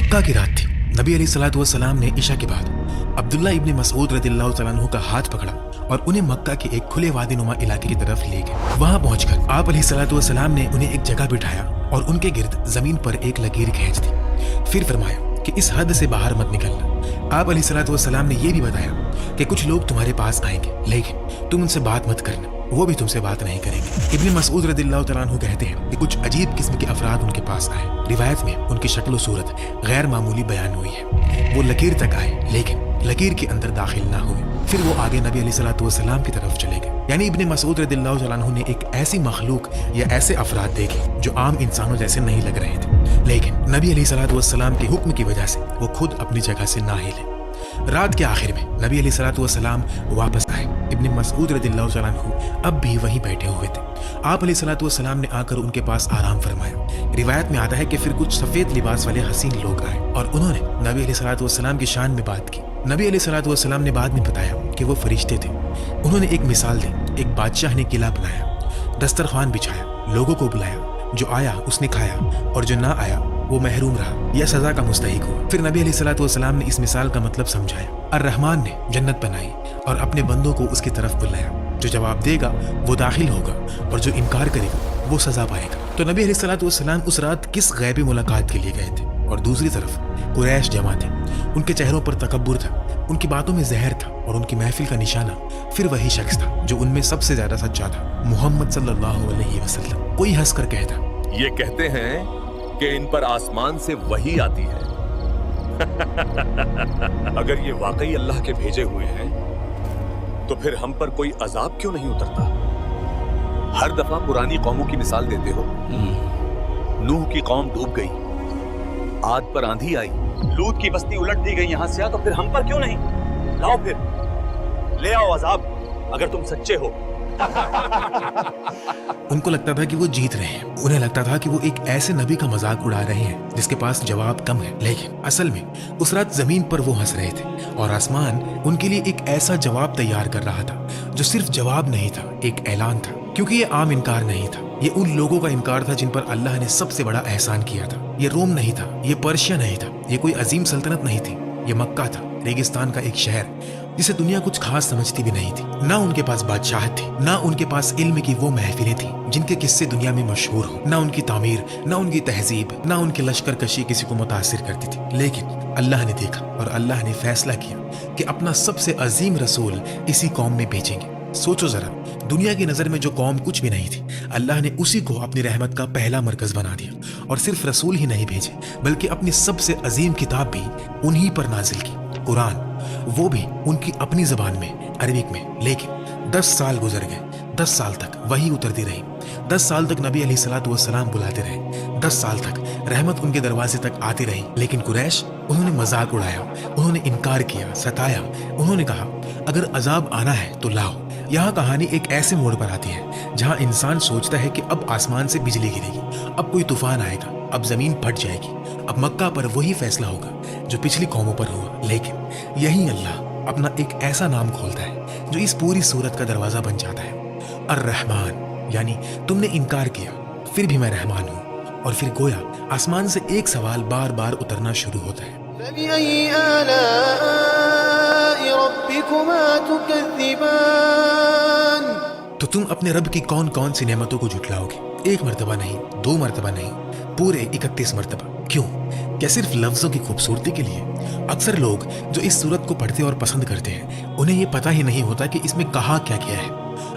मक्का की रात थी। नबी अलैहिस्सलातु वस्सलाम ने इशा के बाद अब्दुल्ला इब्न मसऊद रदियल्लाहु तआला अन्हु का हाथ पकड़ा और उन्हें मक्का के एक खुले वादीनुमा इलाके की तरफ ले गए। वहां पहुंचकर आप अलैहिस्सलातु वस्सलाम ने उन्हें एक जगह बिठाया और उनके गिर्द जमीन पर एक लकीर खींच दी। फिर फरमाया कि इस हद से बाहर मत निकलना। आप अलैहिस्सलातु वस्सलाम ने यह भी बताया कि कुछ लोग तुम्हारे पास आएंगे, लेकिन तुम उनसे बात मत करना, वो भी तुमसे बात नहीं करेंगे। इब्न मसऊद रदियल्लाहु तआला अन्हु कहते हैं कि कुछ अजीब किस्म के अफराद उनके पास आए। रिवायत में उनकी शक्ल और सूरत गैर मामूली बयान हुई है। वो लकीर तक आए, लेकिन लकीर के अंदर दाखिल ना हुए। फिर वो आगे नबी अलैहिस्सलातु वस्सलाम की तरफ चले गए। यानी इब्न मसऊद रदियल्लाहु तआला अन्हु ने एक ऐसी मखलूक या ऐसे अफराद देखे जो आम इंसानों जैसे नहीं लग रहे थे, लेकिन नबी अलैहिस्सलातु वस्सलाम के हुक्म की वजह से वो खुद अपनी जगह से ना हिले। रात के आखिर में नबी अलैहिस्सलातु वस्सलाम वापस आए। इब्न मसऊद रदियल्लाहु तआला अन्हु अब भी वहीं बैठे हुए थे। आप अलैहिस्सलातु वस्सलाम ने आकर उनके पास आराम फरमाया। रिवायत में आता है कि फिर कुछ सफेद लिबास वाले हसीन लोग आए और उन्होंने नबी अलैहिस्सलातु वस्सलाम की शान में बात की। नबी अलैहिस्सलातु वस्सलाम ने बाद में बताया कि वो फरिश्ते थे। उन्होंने एक मिसाल दी। एक बादशाह ने किला बनाया, दस्तरखान बिछाया, लोगों को बुलाया, जो आया उसने खाया और जो ना आया वो महरूम रहा या सजा का मुस्तहिक हुआ। फिर नबी अलैहिस्सलातु वस्सलाम ने इस मिसाल का मतलब समझाया। अर्रहमान ने जन्नत बनाई और अपने बंदों को उसकी तरफ बुलाया। जो जवाब देगा वो दाखिल होगा और जो इनकार करेगा वो सजा पाएगा। तो नबी अलैहिस्सलातु वस्सलाम उस रात किस गैबी मुलाकात के लिए गए थे, और दूसरी तरफ कुरैश जमा थे। उनके चेहरों पर तकब्बुर था, उनकी बातों में जहर था और उनकी महफिल का निशाना फिर वही शख्स था जो उनमें सबसे ज्यादा सच्चा था, मोहम्मद सल्लल्लाहु अलैहि वसल्लम। कोई हंस कर कहता, ये कहते हैं कि इन पर आसमान से वही आती है। अगर ये वाकई अल्लाह के भेजे हुए हैं तो फिर हम पर कोई अजाब क्यों नहीं उतरता? हर दफा पुरानी कौमों की मिसाल देते हो। नूह की कौम डूब गई, आद पर आंधी आई, लूत की बस्ती उलट दी गई। यहां से आ तो फिर हम पर क्यों नहीं? लाओ फिर, ले आओ अजाब अगर तुम सच्चे हो। उनको लगता था कि वो जीत रहे हैं। उन्हें लगता था कि वो एक ऐसे नबी का मजाक उड़ा रहे हैं जिसके पास जवाब कम है, लेकिन असल में उस रात जमीन पर वो हंस रहे थे और आसमान उनके लिए एक ऐसा जवाब तैयार कर रहा था जो सिर्फ जवाब नहीं था, एक ऐलान था। क्योंकि ये आम इनकार नहीं था, ये उन लोगों का इनकार था जिन पर अल्लाह ने सबसे बड़ा एहसान किया था। ये रोम नहीं था, ये पर्शिया नहीं था, ये कोई अजीम सल्तनत नहीं थी, ये मक्का था, रेगिस्तान का एक शहर जिसे दुनिया कुछ खास समझती भी नहीं थी। ना उनके पास बादशाहत थी, ना उनके पास इल्म की वो महफिलें थी जिनके किस्से दुनिया में मशहूर हो, ना उनकी तामीर, ना उनकी तहजीब, ना उनकी लश्कर कशी किसी को मुतासिर करती थी। लेकिन अल्लाह ने देखा और अल्लाह ने फैसला किया कि अपना सबसे अजीम रसूल इसी कौम में भेजेंगे। सोचो जरा, दुनिया की नजर में जो कौम कुछ भी नहीं थी, अल्लाह ने उसी को अपनी रहमत का पहला मरकज बना दिया और सिर्फ रसूल ही नहीं भेजे बल्कि अपनी सबसे अजीम किताब भी उन्हीं पर नाजिल की, कुरान, वो भी उनकी अपनी जबान में, अरबिक में। लेकिन 10 साल गुजर गए, 10 साल तक वही उतरती रही, 10 साल तक नबी अलैहिस्सलातु वस्सलाम बुलाते रहे, 10 साल तक रहमत उनके दरवाजे तक आती रही। लेकिन कुरैश, उन्होंने मजाक उड़ाया, उन्होंने इनकार किया, सताया। उन्होंने कहा अगर अजाब आना है तो लाओ। यहाँ कहानी एक ऐसे मोड़ पर आती है जहाँ इंसान सोचता है कि अब आसमान से बिजली गिरेगी, अब कोई तूफान आएगा, अब जमीन फट जाएगी, अब मक्का पर वही फैसला होगा जो पिछली कौमों पर हुआ। लेकिन यही अल्लाह अपना एक ऐसा नाम खोलता है जो इस पूरी सूरत का दरवाजा बन जाता है, अर्रहमान। यानी तुमने इनकार किया, फिर भी मैं रहमान हूँ। और फिर गोया आसमान से एक सवाल बार बार उतरना शुरू होता है, तो तुम अपने रब की कौन कौन सी नेमतों को झुटलाओगे? 1 मरतबा नहीं, 2 मरतबा नहीं, पूरे 31 मरतबा। क्यों? क्या सिर्फ लफ्जों की खूबसूरती के लिए? अक्सर लोग जो इस सूरत को पढ़ते और पसंद करते हैं, उन्हें ये पता ही नहीं होता कि इसमें कहा क्या गया है,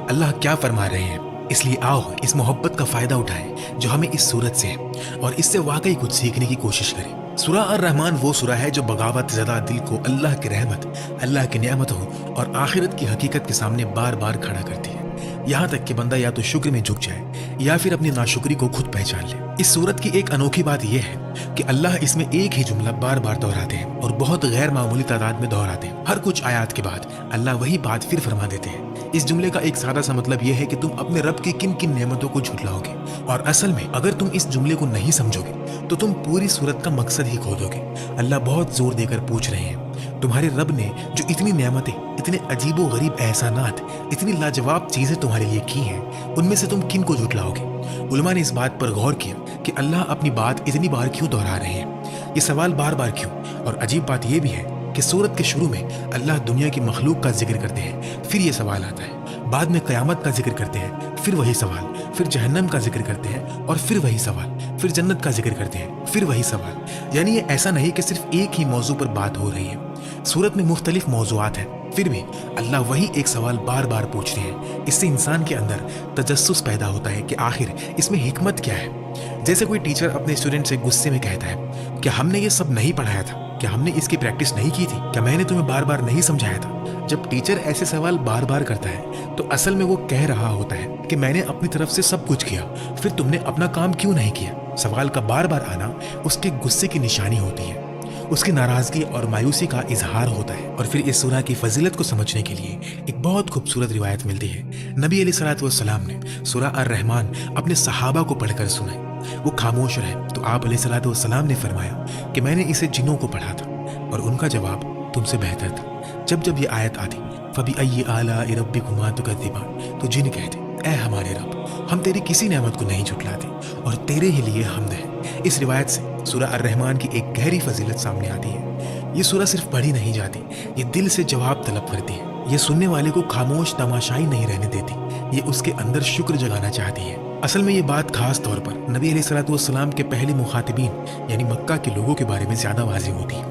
अल्लाह क्या फरमा रहे हैं। इसलिए आओ इस मोहब्बत का फायदा उठाएं जो हमें इस सूरत से है और इससे वाकई कुछ सीखने की कोशिश करें। सूरा अर्रहमान वो सूरा है जो बगावत ज़दा दिल को अल्लाह की रहमत, अल्लाह की नेमतों और आखिरत की हकीकत के सामने बार बार खड़ा करती है, यहाँ तक कि बंदा या तो शुक्र में झुक जाए या फिर अपनी नाशुक्री को खुद पहचान ले। इस सूरत की एक अनोखी बात यह है कि अल्लाह इसमें एक ही जुमला बार बार दोहराते हैं और बहुत गैर मामूली तादाद में दोहराते हैं। हर कुछ आयात के बाद अल्लाह वही बात फिर फरमा देते हैं। इस जुमले का एक सादा सा मतलब यह है कि तुम अपने रब की किन किन नेमतों को झुटलाओगे, और असल में अगर तुम इस जुमले को नहीं समझोगे तो तुम पूरी सूरत का मकसद ही खो दोगे। अल्लाह बहुत जोर देकर पूछ रहे हैं, तुम्हारे रब ने जो इतनी नेमतें, इतने अजीबो गरीब एहसानात, इतनी लाजवाब चीजें तुम्हारे लिए की हैं, उनमें से तुम किन को झुटलाओगे? उलमा ने इस बात पर गौर किया कि अल्लाह अपनी बात इतनी बार क्यों दोहरा रहे हैं। ये सवाल बार बार क्यों? और अजीब बात यह भी है कि सूरत के शुरू में अल्लाह दुनिया की मखलूक का जिक्र करते हैं, फिर ये सवाल आता है। बाद में क़यामत का जिक्र करते हैं, फिर वही सवाल, फिर जहन्नम का जिक्र करते हैं और फिर वही सवाल, फिर जन्नत का जिक्र करते हैं, फिर वही सवाल। यानी ये ऐसा नहीं कि सिर्फ एक ही मौजू पर बात हो रही है। सूरत में मुख्तलिफ मौजूआत हैं, फिर भी अल्लाह वही एक सवाल बार बार पूछते हैं। इससे इंसान के अंदर तजस्सुस पैदा होता है कि आखिर इसमें हिकमत क्या है। जैसे कोई टीचर अपने स्टूडेंट से गुस्से में कहता है, क्या हमने ये सब नहीं पढ़ाया था? क्या हमने इसकी प्रैक्टिस नहीं की थी? क्या मैंने तुम्हें बार बार नहीं समझाया था? जब टीचर ऐसे सवाल बार बार करता है तो असल में वो कह रहा होता है कि मैंने अपनी तरफ से सब कुछ किया, फिर तुमने अपना काम क्यों नहीं किया? सवाल का बार बार आना उसके गुस्से की निशानी होती है, उसकी नाराजगी और मायूसी का इजहार होता है। और फिर इस सूरह की फजीलत को समझने के लिए एक बहुत खूबसूरत रिवायत मिलती है। नबी अलैहिस्सलाम ने सूरह अर-रहमान अपने सहाबा को पढ़कर सुनाई। वो खामोश रहे तो आप अलैहिस्सलाम ने फरमाया कि मैंने इसे जिन्नों को पढ़ा था और उनका जवाब तुमसे बेहतर था। जब जब ये आयत आती, फबी अय्यि आलाइ रब्बिकुमा तुकज़्ज़िबान, तो जिन कहते, ऐ हमारे रब, हम तेरी किसी नेमत को नहीं झुटलाते और तेरे ही लिए हम्द है। इस रिवायत से सूरह अर-रहमान की एक गहरी फजीलत सामने आती है। ये सूरह सिर्फ पढ़ी नहीं जाती, ये दिल से जवाब तलब करती है। ये सुनने वाले को खामोश तमाशाई नहीं रहने देती, ये उसके अंदर शुक्र जगाना चाहती है। असल में ये बात खास तौर पर नबी अलैहिस्सलाम के पहले मुखातिबीन यानी मक्का के लोगों के बारे में ज्यादा वाज़ेह होती है,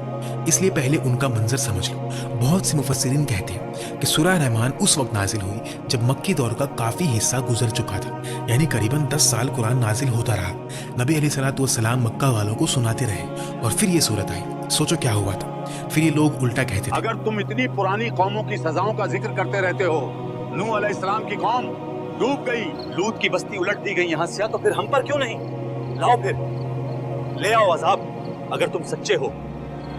इसलिए पहले उनका मंजर समझ लो। बहुत से मुफस्सिरीन कहते हैं कि सूरह रहमान उस वक्त नाजिल हुई जब मक्की दौर का काफ़ी हिस्सा गुजर चुका था, यानी करीबन 10 साल कुरान नाजिल होता रहा। नबी अलैहिस्सलाम मक्का वालों को सुनाते रहे और फिर ये सूरत आई। सोचो क्या हुआ था। फिर ये लोग उल्टा कहते थे, अगर तुम इतनी पुरानी कौमों की सजाओं का जिक्र करते रहते हो, नूह अलैहिस्सलाम की कौम डूब गई, लूत की बस्ती उलट दी गई यहाँ से, तो फिर हम पर क्यों नहीं? लाओ फिर ले आओ अजाब अगर तुम सच्चे हो।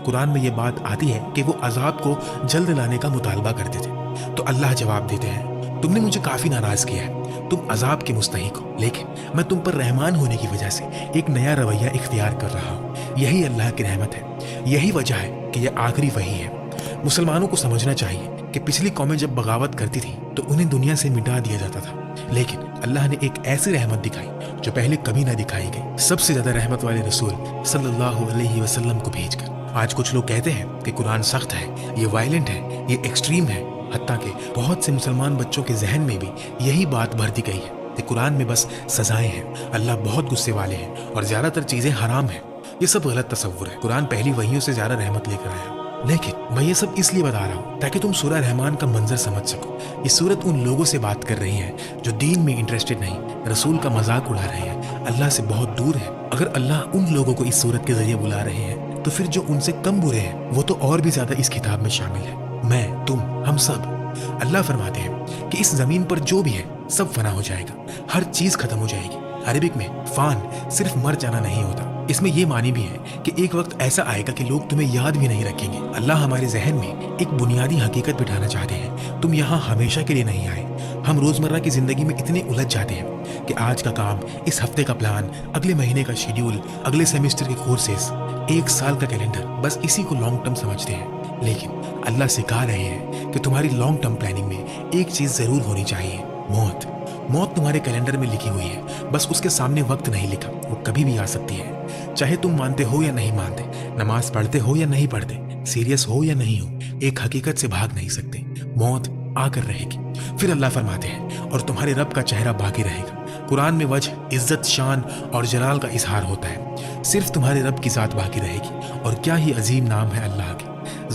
कुरान में ये बात आती है कि वो अजाब को जल्द लाने का मुतालबा करते थे, तो अल्लाह जवाब देते हैं, तुमने मुझे काफ़ी नाराज़ किया है, तुम अजाब के मुस्तहिक हो, लेकिन मैं तुम पर रहमान होने की वजह से एक नया रवैया इख्तियार कर रहा हूँ। यही अल्लाह की रहमत है, यही वजह है कि यह आखिरी वही है। मुसलमानों को समझना चाहिए कि पिछली कौमें जब बगावत करती थी तो उन्हें दुनिया से मिटा दिया जाता था, लेकिन अल्लाह ने एक ऐसी रहमत दिखाई जो पहले कभी ना दिखाई गई, सबसे ज्यादा रहमत वाले रसूल सल्लल्लाहु अलैहि वसल्लम को भेजकर। आज कुछ लोग कहते हैं कि कुरान सख्त है, ये वायलेंट है, ये एक्सट्रीम है, हत्ता कि बहुत से मुसलमान बच्चों के जहन में भी यही बात भर दी गई है कि कुरान में बस सजाएं हैं, अल्लाह बहुत गुस्से वाले हैं और ज्यादातर चीजें हराम हैं। ये सब गलत तस्वुर है। कुरान पहली वहियों से ज्यादा रहमत लेकर आया, लेकिन मैं ये सब इसलिए बता रहा हूँ ताकि तुम सूरह रहमान का मंजर समझ सको। ये सूरत उन लोगों से बात कर रही है जो दीन में इंटरेस्टेड नहीं, रसूल का मजाक उड़ा रहे हैं, अल्लाह से बहुत दूर है। अगर अल्लाह उन लोगों को इस सूरत के जरिए बुला रहे हैं तो फिर जो उनसे कम बुरे हैं वो तो और भी ज्यादा इस किताब में शामिल है। मैं, तुम, हम सब। अल्लाह फरमाते हैं कि इस जमीन पर जो भी है सब फना हो जाएगा, हर चीज खत्म हो जाएगी। अरबिक में फान सिर्फ मर जाना नहीं होता, इसमें यह मानी भी है कि एक वक्त ऐसा आएगा कि लोग तुम्हें याद भी नहीं रखेंगे। अल्लाह हमारे जहन में एक बुनियादी हकीकत बिठाना चाहते हैं, तुम यहाँ हमेशा के लिए नहीं आए। हम रोजमर्रा की जिंदगी में इतने उलझ जाते हैं कि आज का काम, इस हफ्ते का प्लान, अगले महीने का शेड्यूल, अगले सेमेस्टर के कोर्सेस, एक साल का कैलेंडर, बस इसी को लॉन्ग टर्म समझते हैं। लेकिन अल्लाह सिखा रहे हैं कि तुम्हारी लॉन्ग टर्म प्लानिंग में एक चीज जरूर होनी चाहिए, मौत। मौत तुम्हारे कैलेंडर में लिखी हुई है, बस उसके सामने वक्त नहीं लिखा, वो कभी भी आ सकती है। चाहे तुम मानते हो या नहीं मानते, नमाज पढ़ते हो या नहीं पढ़ते, सीरियस हो या नहीं हो, एक हकीकत से भाग नहीं सकते, मौत आकर रहेगी। फिर अल्लाह फरमाते हैं और तुम्हारे रब का चेहरा बाकी रहेगा। कुरान में वजह, इज्जत, शान और जलाल का इजहार होता है, सिर्फ तुम्हारे रब की जात बाकी रहेगी। और क्या ही अजीम नाम है अल्लाह के,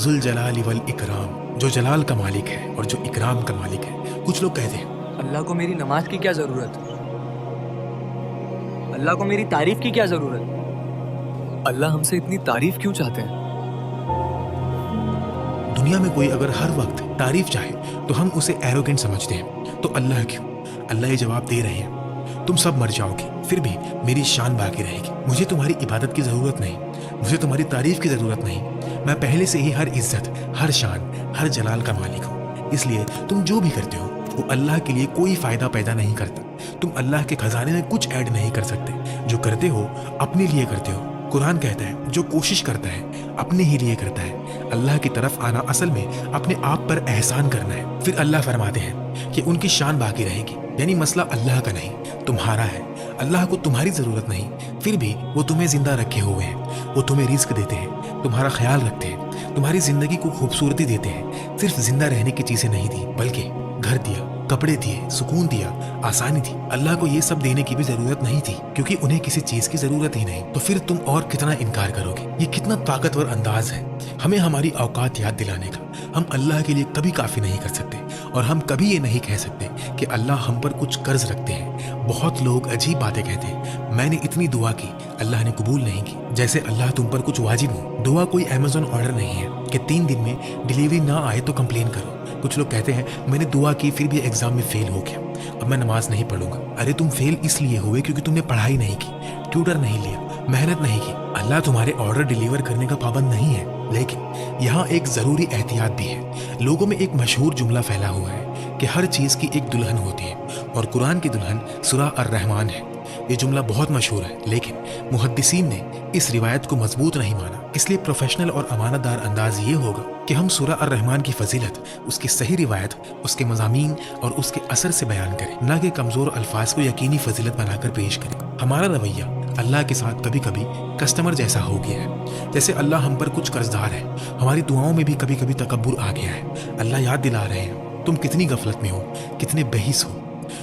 जुल जलाली वल इकराम, जो जलाल का मालिक है और जो इकराम का मालिक है। कुछ लोग कहते हैं, अल्लाह को मेरी नमाज की क्या जरूरत, अल्लाह को मेरी तारीफ की क्या जरूरत, अल्लाह हमसे इतनी तारीफ क्यों चाहते हैं? दुनिया में कोई अगर हर वक्त तारीफ चाहे तो हम उसे एरोगेंट समझते हैं, तो अल्लाह क्यों? अल्लाह ये जवाब दे रहे हैं, तुम सब मर जाओगे फिर भी मेरी शान बाकी रहेगी। मुझे तुम्हारी इबादत की जरूरत नहीं, मुझे तुम्हारी तारीफ की जरूरत नहीं, मैं पहले से ही हर इज्जत, हर शान, हर जलाल का मालिक हूँ। इसलिए तुम जो भी करते हो वो अल्लाह के लिए कोई फायदा पैदा नहीं करता, तुम अल्लाह के खजाने में कुछ ऐड नहीं कर सकते। जो करते हो अपने लिए करते हो। कुरान कहता है जो कोशिश करता है अपने ही लिए करता है। अल्लाह की तरफ आना असल में अपने आप पर एहसान करना है। फिर अल्लाह फरमाते हैं कि उनकी शान बाकी रहेगी, यानी मसला अल्लाह का नहीं तुम्हारा है। अल्लाह को तुम्हारी जरूरत नहीं, फिर भी वो तुम्हें जिंदा रखे हुए हैं। वो तुम्हें रिस्क देते हैं, तुम्हारा ख्याल रखते हैं, तुम्हारी जिंदगी को खूबसूरती देते हैं। सिर्फ जिंदा रहने की चीजें नहीं दी, बल्कि घर दिया, कपड़े दिए, सुकून दिया, आसानी दी। अल्लाह को ये सब देने की भी जरूरत नहीं थी, क्योंकि उन्हें किसी चीज की जरूरत ही नहीं। तो फिर तुम और कितना इनकार करोगे? ये कितना ताकतवर अंदाज है हमें हमारी औकात याद दिलाने का। हम अल्लाह के लिए कभी काफी नहीं कर सकते, और हम कभी ये नहीं कह सकते कि अल्लाह हम पर कुछ कर्ज रखते हैं। बहुत लोग अजीब बातें कहते हैं, मैंने इतनी दुआ की, अल्लाह ने कबूल नहीं की, जैसे अल्लाह तुम पर कुछ वाजिब हो। दुआ कोई अमेज़न ऑर्डर नहीं है कि 3 दिन में डिलीवरी ना आए तो कंप्लेन करो। कुछ लोग कहते हैं, मैंने दुआ की फिर भी एग्जाम में फेल हो गया, अब मैं नमाज नहीं पढ़ूंगा। अरे तुम फेल इसलिए हुए क्योंकि तुमने पढ़ाई नहीं की, ट्यूटर नहीं लिया, मेहनत नहीं की। अल्लाह तुम्हारे ऑर्डर डिलीवर करने का पाबंद नहीं है, लेकिन यहाँ एक जरूरी एहतियात भी है। लोगों में एक मशहूर जुमला फैला हुआ है कि हर चीज की एक दुल्हन होती है, और कुरान की दुल्हन सूरह अर-रहमान है। ये जुमला बहुत मशहूर है, लेकिन मुहद्दिसीन ने इस रिवायत को मजबूत नहीं माना। इसलिए प्रोफेशनल और अमानतदार अंदाज ये होगा कि हम सूरह अर-रहमान की फजीलत, उसकी सही रिवायत, उसके मज़ामीन और उसके असर से बयान करें, न कि कमजोर अल्फाज को यकीनी फजीलत बनाकर पेश करें। हमारा रवैया अल्लाह के साथ कभी कभी कस्टमर जैसा हो गया है। जैसे अल्लाह हम पर कुछ कर्जदार है, हमारी दुआओं में भी कभी कभी तकब्बुर आ गया है। अल्लाह याद दिला रहे हैं, तुम कितनी गफलत में हो, कितने बेहिस हो।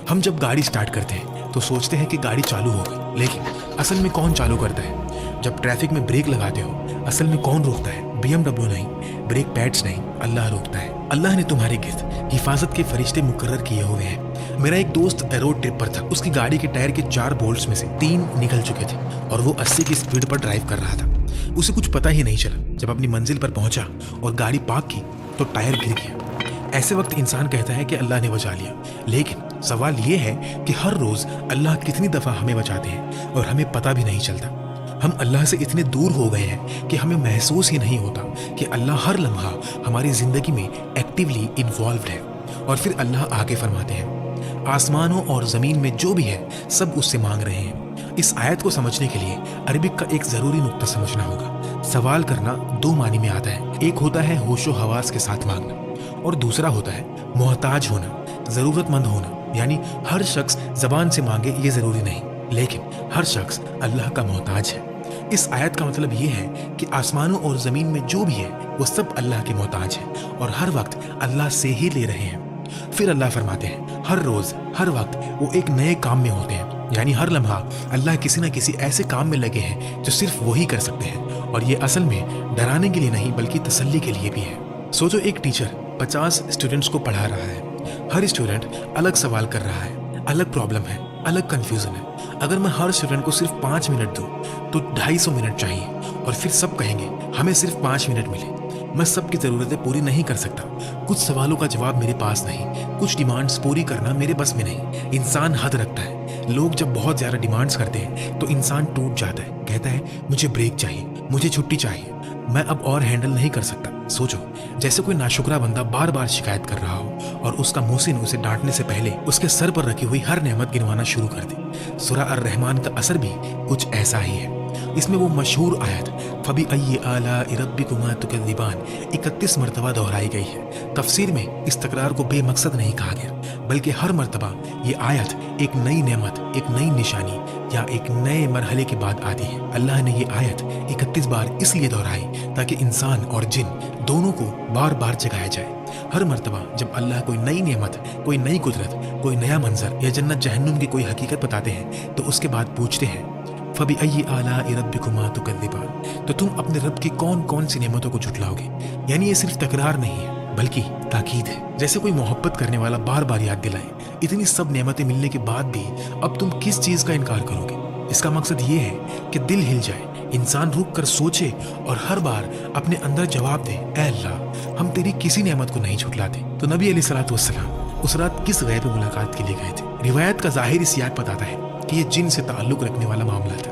हम जब गाड़ी स्टार्ट करते हैं तो सोचते हैं कि गाड़ी चालू हो गई, लेकिन असल में कौन चालू करता है? जब ट्रैफिक में ब्रेक लगाते हो, असल में कौन रोकता है? BMW नहीं, ब्रेक पैड्स नहीं, अल्लाह रोकता है। अल्लाह ने तुम्हारे गिर्द हिफाजत के फरिश्ते मुकर्रर किए हुए हैं। मेरा एक दोस्त रोड ट्रिप पर था, उसकी गाड़ी के टायर के 4 बोल्ट्स में से 3 निकल चुके थे, और वो 80 की स्पीड पर ड्राइव कर रहा था। उसे कुछ पता ही नहीं चला। जब अपनी मंजिल पर पहुंचा और गाड़ी पार्क की तो टायर गिर गया। ऐसे वक्त इंसान कहता है कि अल्लाह ने बचा लिया, लेकिन सवाल ये है कि हर रोज अल्लाह कितनी दफा हमें बचाते हैं और हमें पता भी नहीं चलता। हम अल्लाह से इतने दूर हो गए हैं कि हमें महसूस ही नहीं होता कि अल्लाह हर लम्हा हमारी जिंदगी में एक्टिवली इन्वॉल्व्ड है। और फिर अल्लाह आगे फरमाते हैं, आसमानों और जमीन में जो भी है सब उससे मांग रहे हैं। इस आयत को समझने के लिए अरबिक का एक जरूरी नुक्ता समझना होगा। सवाल करना 2 मानी में आता है। एक होता है होशो हवास के साथ मांगना, और दूसरा होता है मोहताज होना, जरूरतमंद होना। यानी हर शख्स जबान से मांगे ये जरूरी नहीं, लेकिन हर शख्स अल्लाह का मोहताज है। इस आयत का मतलब ये है कि आसमानों और जमीन में जो भी है वो सब अल्लाह के मोहताज है और हर वक्त अल्लाह से ही ले रहे हैं। फिर अल्लाह फरमाते हैं, हर रोज हर वक्त वो एक नए काम में होते हैं। यानी हर लम्हा अल्लाह किसी न किसी ऐसे काम में लगे हैं जो सिर्फ वही कर सकते हैं, और ये असल में डराने के लिए नहीं बल्कि तसल्ली के लिए भी है। सोचो, एक टीचर 50 स्टूडेंट्स को पढ़ा रहा है। हर स्टूडेंट अलग सवाल कर रहा है, अलग प्रॉब्लम है, अलग कंफ्यूजन है। अगर मैं हर स्टूडेंट को सिर्फ 5 मिनट दूं तो 250 मिनट चाहिए, और फिर सब कहेंगे हमें सिर्फ 5 मिनट मिले। मैं सबकी ज़रूरतें पूरी नहीं कर सकता। कुछ सवालों का जवाब मेरे पास नहीं, कुछ डिमांड्स पूरी करना मेरे बस में नहीं। इंसान हद रखता है। लोग जब बहुत ज़्यादा डिमांड्स करते हैं तो इंसान टूट जाता है, कहता है मुझे ब्रेक चाहिए, मुझे छुट्टी चाहिए, मैं अब और हैंडल नहीं कर सकता। सोचो, जैसे कोई नाशुक्रा बंदा बार बार शिकायत कर रहा हो और उसका मोहसिन उसे डांटने से पहले उसके सर पर रखी हुई हर नेमत गिनवाना शुरू कर दे। सूरह अर-रहमान का असर भी कुछ ऐसा ही है। इसमें वो मशहूर आयत फबी अय्यि आलाइ रब्बिकुमा तुकज़्ज़िबान 31 मरतबा दोहराई गई है। तफसीर में इस तकरार को बेमकसद नहीं कहा गया, बल्कि हर मरतबा ये आयत एक नई नेमत, एक नई निशानी या एक नए मरहले के बाद आती है। अल्लाह ने ये आयत 31 बार इसलिए दोहराई ताकि इंसान और जिन दोनों को बार बार जगाया जाए। हर मरतबा जब अल्लाह कोई नई नेमत, कोई नई कुदरत, कोई नया मंजर या जन्नत जहन्नुम की कोई हकीकत बताते हैं तो उसके बाद पूछते हैं फबी अय्यि आलाइ रब्बिकुमा तुकज़्ज़िबान, तो तुम अपने रब की कौन कौन सी नेमतों को झुटलाओगे। यानी ये सिर्फ तकरार नहीं है बल्कि ताकीद है। जैसे कोई मोहब्बत करने वाला बार बार याद दिलाए, इतनी सब नेमतें मिलने के बाद भी अब तुम किस चीज़ का इनकार करोगे। इसका मकसद ये है कि दिल हिल जाए, इंसान रुक कर सोचे और हर बार अपने अंदर जवाब दे, ऐ अल्लाह हम तेरी किसी नेमत को नहीं झुटलाते। तो नबी अलैहिस्सलाम उस रात किस गैब मुलाकात के लिए गए थे? रिवायत का ज़ाहिरी सियाक बताता है कि ये जिन से ताल्लुक़ रखने वाला मामला था।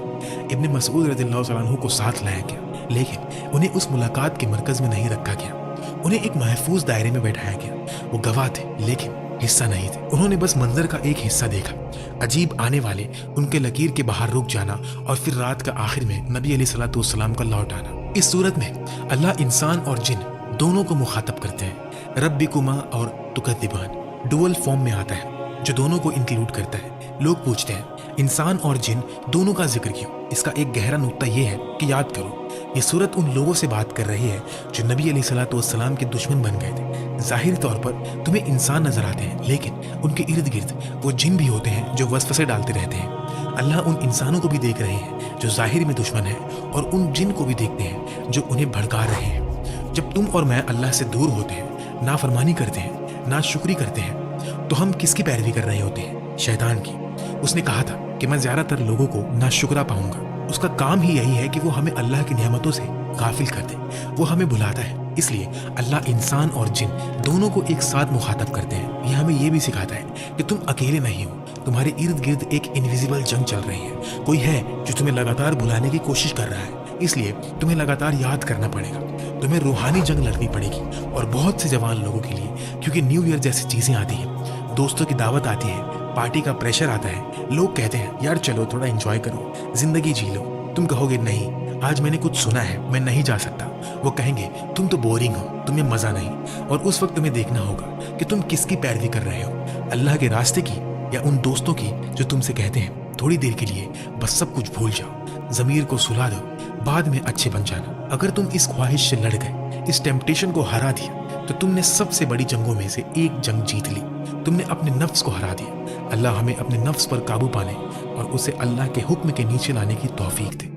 इब्न मसऊद रज़ियल्लाहु तआला अन्हु को साथ लाया गया, लेकिन उन्हें उस मुलाकात के मरकज़ में नहीं रखा गया। उन्हें एक महफूज दायरे में बैठाया गया। वो गवाह थे लेकिन हिस्सा नहीं थे। उन्होंने बस मंजर का एक हिस्सा देखा, अजीब आने वाले उनके लकीर के बाहर रुक जाना और फिर रात का आखिर में नबी अलैहिस्सलाम का लौट आना। इस सूरत में अल्लाह इंसान और जिन दोनों को मुखातब करते हैं। रब्बिकुमा और तुकज़्ज़िबान डुअल फॉर्म में आता है। जो दोनों को इंक्लूड करता है। लोग पूछते हैं इंसान और जिन दोनों का जिक्र क्यों? इसका एक गहरा नुक्ता यह है कि याद करो, ये सूरत उन लोगों से बात कर रही है जो नबी अलैहिस्सलाम के दुश्मन बन गए थे। जाहिर तौर पर तुम्हें इंसान नजर आते हैं, लेकिन उनके इर्द गिर्द वो जिन भी होते हैं जो वसवसे डालते रहते हैं। अल्लाह उन इंसानों को भी देख रहे हैं जो जाहिर में दुश्मन हैं, और उन जिन को भी देखते हैं जो उन्हें भड़का रहे हैं। जब तुम और मैं अल्लाह से दूर होते हैं, नाफरमानी करते हैं, नाशुक्री करते हैं, तो हम किसकी पैरवी कर रहे होते हैं? शैतान की। उसने कहा था कि मैं ज्यादातर लोगों को नाशुक्रा पाऊंगा। उसका काम ही यही है कि वो हमें अल्लाह की नेमतों से गाफिल कर दे। वो हमें बुलाता है, इसलिए अल्लाह इंसान और जिन दोनों को एक साथ मुखातब करते हैं। यह हमें ये भी सिखाता है कि तुम अकेले नहीं हो, तुम्हारे इर्द गिर्द एक इनविजिबल जंग चल रही है। कोई है जो तुम्हें लगातार बुलाने की कोशिश कर रहा है, इसलिए तुम्हें लगातार याद करना पड़ेगा। तुम्हें रूहानी जंग लड़नी पड़ेगी। और बहुत से जवान लोगों के लिए, क्योंकि न्यू ईयर जैसी चीजें आती हैं, दोस्तों की दावत आती है, पार्टी का प्रेशर आता है, लोग कहते हैं यार चलो थोड़ा एंजॉय करो, जिंदगी जी लो। तुम कहोगे नहीं, आज मैंने कुछ सुना है, मैं नहीं जा सकता। वो कहेंगे तुम तो बोरिंग हो, तुम्हें मजा नहीं। और उस वक्त तुम्हें देखना होगा कि तुम किसकी पैरवी कर रहे हो, अल्लाह के रास्ते की या उन दोस्तों की जो तुमसे कहते हैं थोड़ी देर के लिए बस सब कुछ भूल जाओ, जमीर को सुला दो, बाद में अच्छे बन जाना। अगर तुम इस ख्वाहिश से लड़ गए, इस टेम्पटेशन को हरा दिया, तो तुमने सबसे बड़ी जंगों में से एक जंग जीत ली। तुमने अपने नफ्स को हरा दिया। अल्लाह हमें अपने नफ्स पर काबू पाने और उसे अल्लाह के हुक्म के नीचे लाने की तौफीक दे।